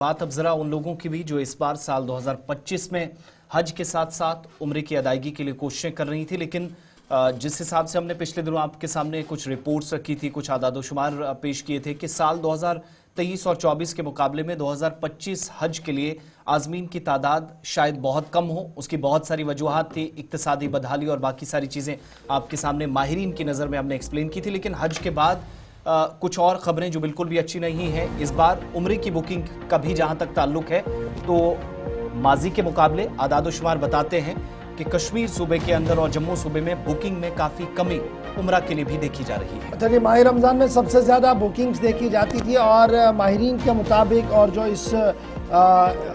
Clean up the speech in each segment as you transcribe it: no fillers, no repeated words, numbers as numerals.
बात अब जरा उन लोगों की भी जो इस बार साल 2025 में हज के साथ साथ उम्रे की अदायगी के लिए कोशिशें कर रही थी, लेकिन जिस हिसाब से हमने पिछले दिनों आपके सामने कुछ रिपोर्ट्स रखी थी, कुछ आदादोशुमार पेश किए थे कि साल 2023 और 24 के मुकाबले में 2025 हज के लिए आज़मीन की तादाद शायद बहुत कम हो। उसकी बहुत सारी वजूहात थी, इक्तिसादी बदहाली और बाकी सारी चीज़ें आपके सामने माहिरीन की नज़र में हमने एक्सप्लेन की थी। लेकिन हज के बाद कुछ और खबरें जो बिल्कुल भी अच्छी नहीं है। इस बार उम्रे की बुकिंग का भी जहां तक ताल्लुक है तो माजी के मुकाबले आदादोशुमार बताते हैं कि कश्मीर सूबे के अंदर और जम्मू सूबे में बुकिंग में काफ़ी कमी उम्रा के लिए भी देखी जा रही है। चलिए, माह रमज़ान में सबसे ज़्यादा बुकिंग्स देखी जाती थी और माहिरीन के मुताबिक और जो इस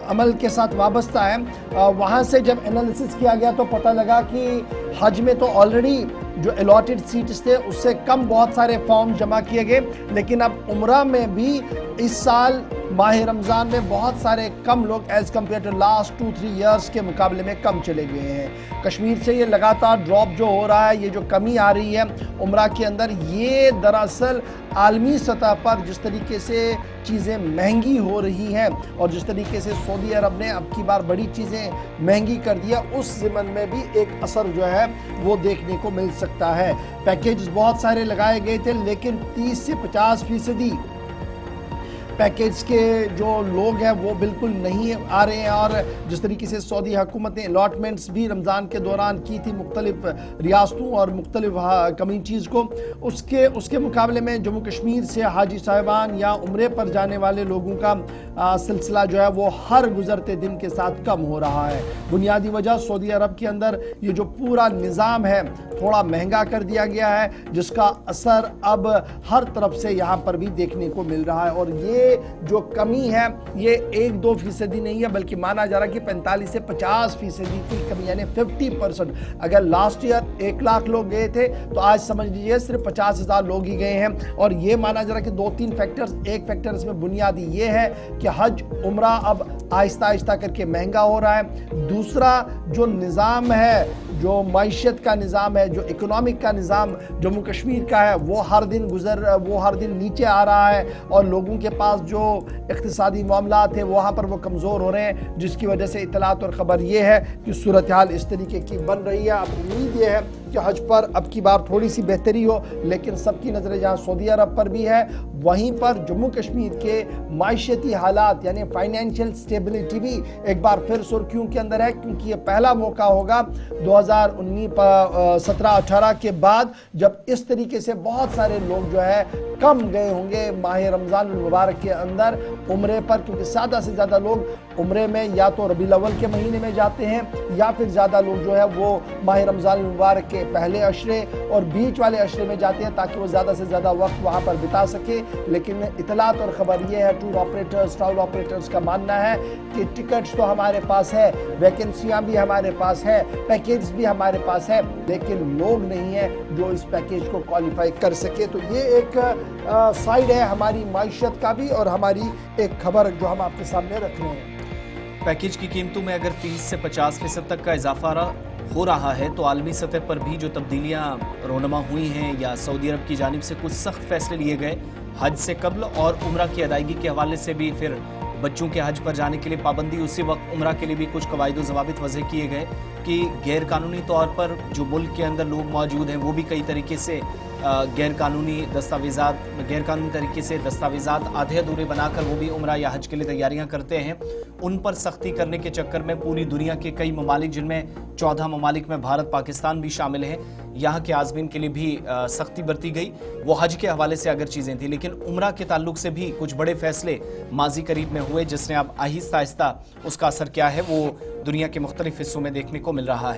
अमल के साथ वाबस्ता है, वहाँ से जब एनालिसिस किया गया तो पता लगा कि हज में तो ऑलरेडी जो अलॉटेड सीट्स थे उससे कम बहुत सारे फॉर्म जमा किए गए, लेकिन अब उम्रा में भी इस साल माह रमज़ान में बहुत सारे कम लोग as compare to last 2-3 years के मुकाबले में कम चले गए हैं। कश्मीर से ये लगातार ड्रॉप जो हो रहा है, ये जो कमी आ रही है उम्रा के अंदर, ये दरअसल आलमी सतह पर जिस तरीके से चीज़ें महंगी हो रही हैं और जिस तरीके से सऊदी अरब ने अब की बार बड़ी चीज़ें महंगी कर दिया, उस ज़िमन में भी एक असर जो है वो देखने को मिल सकता है। पैकेज बहुत सारे लगाए गए थे, लेकिन 30 से 50% पैकेज के जो लोग हैं वो बिल्कुल नहीं आ रहे हैं। और जिस तरीके से सऊदी हुकूमत ने अलॉटमेंट्स भी रमज़ान के दौरान की थी मुख्तलिफ रियासतों और मुख्तलिफ कम्यूनिटीज़ को, उसके मुकाबले में जम्मू कश्मीर से हाजी साहिबान या उम्रे पर जाने वाले लोगों का सिलसिला जो है वो हर गुजरते दिन के साथ कम हो रहा है। बुनियादी वजह सऊदी अरब के अंदर ये जो पूरा निज़ाम है थोड़ा महंगा कर दिया गया है, जिसका असर अब हर तरफ से यहाँ पर भी देखने को मिल रहा है। और ये जो कमी है ये 1-2% नहीं है, बल्कि माना जा रहा है कि 45 से 50% की कमी, यानी 50%। अगर लास्ट ईयर 1 लाख लोग गए थे तो आज समझ लीजिए सिर्फ 50,000 लोग ही गए हैं। और ये माना जा रहा है कि 2-3 फैक्टर्स, एक फैक्टर इसमें बुनियादी ये है कि हज उम्रा अब आहिस्ता आहिस्ता करके महंगा हो रहा है। दूसरा जो निज़ाम है, जो मईशत का निज़ाम है, जो इकोनॉमिक का निज़ाम जम्मू कश्मीर का है, वो हर दिन नीचे आ रहा है और लोगों के पास जो इक़्तिसादी मामलात है वहाँ पर वो कमज़ोर हो रहे हैं, जिसकी वजह से इत्तलात और ख़बर ये है कि सूरत हाल इस तरीके की बन रही है। अब उम्मीद ये है कि हज पर अब की बार थोड़ी सी बेहतरी हो, लेकिन सबकी नज़रें जहाँ सऊदी अरब पर भी है, वहीं पर जम्मू कश्मीर के माइशती हालात यानी फाइनेंशियल स्टेबिलिटी भी एक बार फिर सुर्खियों के अंदर है, क्योंकि ये पहला मौका होगा 2017-18 के बाद जब इस तरीके से बहुत सारे लोग जो है कम गए होंगे माह रमज़ान मुबारक के अंदर उम्रे पर, क्योंकि ज़्यादा से ज़्यादा लोग उम्रे में या तो रबीउल अव्वल के महीने में जाते हैं या फिर ज़्यादा लोग जो है वो माह रमज़ान मुबारक के पहले अशरे और बीच वाले अशरे में जाते हैं, ताकि वो ज़्यादा से ज़्यादा वक्त वहाँ पर बिता सके। लेकिन इतलात और ख़बर ये है, टूर ऑपरेटर्स, ट्रैवल ऑपरेटर्स का मानना है कि टिकट्स तो हमारे पास है, वैकेंसियाँ भी हमारे पास है, पैकेज भी हमारे पास है, लेकिन लोग नहीं है जो इस पैकेज को क्वालिफाई कर सके। तो ये एक साइड है हमारी माइशत का भी और हमारी एक खबर जो हम आपके सामने रख रहे हैं। पैकेज की कीमतों में अगर 30 से 50% तक का इजाफा हो रहा है तो आलमी सतह पर भी जो तब्दीलियां रोनमा हुई हैं या सऊदी अरब की जानिब से कुछ सख्त फैसले लिए गए हज से कबल और उम्रा की अदायगी के हवाले से भी, फिर बच्चों के हज पर जाने के लिए पाबंदी, उसी वक्त उम्रा के लिए भी कुछ कवायद ज़वाबित वज़ह किए गए कि गैर कानूनी तौर पर जो मुल्क के अंदर लोग मौजूद हैं वो भी कई तरीके से गैर कानूनी तरीके से दस्तावेज़ात आधे अधूरे बनाकर वो भी उम्रा या हज के लिए तैयारियां करते हैं। उन पर सख्ती करने के चक्कर में पूरी दुनिया के कई ममालिक, जिनमें 14 ममालिक में भारत पाकिस्तान भी शामिल हैं, यहाँ के आज़मीन के लिए भी सख्ती बरती गई। वो हज के हवाले से अगर चीज़ें थी, लेकिन उम्रा के ताल्लुक से भी कुछ बड़े फैसले माजी करीब में हुए, जिसने अब आहिस्ता आहिस्ता उसका असर क्या है वो दुनिया के मुख्तलिफ हिस्सों में देखने को मिल रहा है।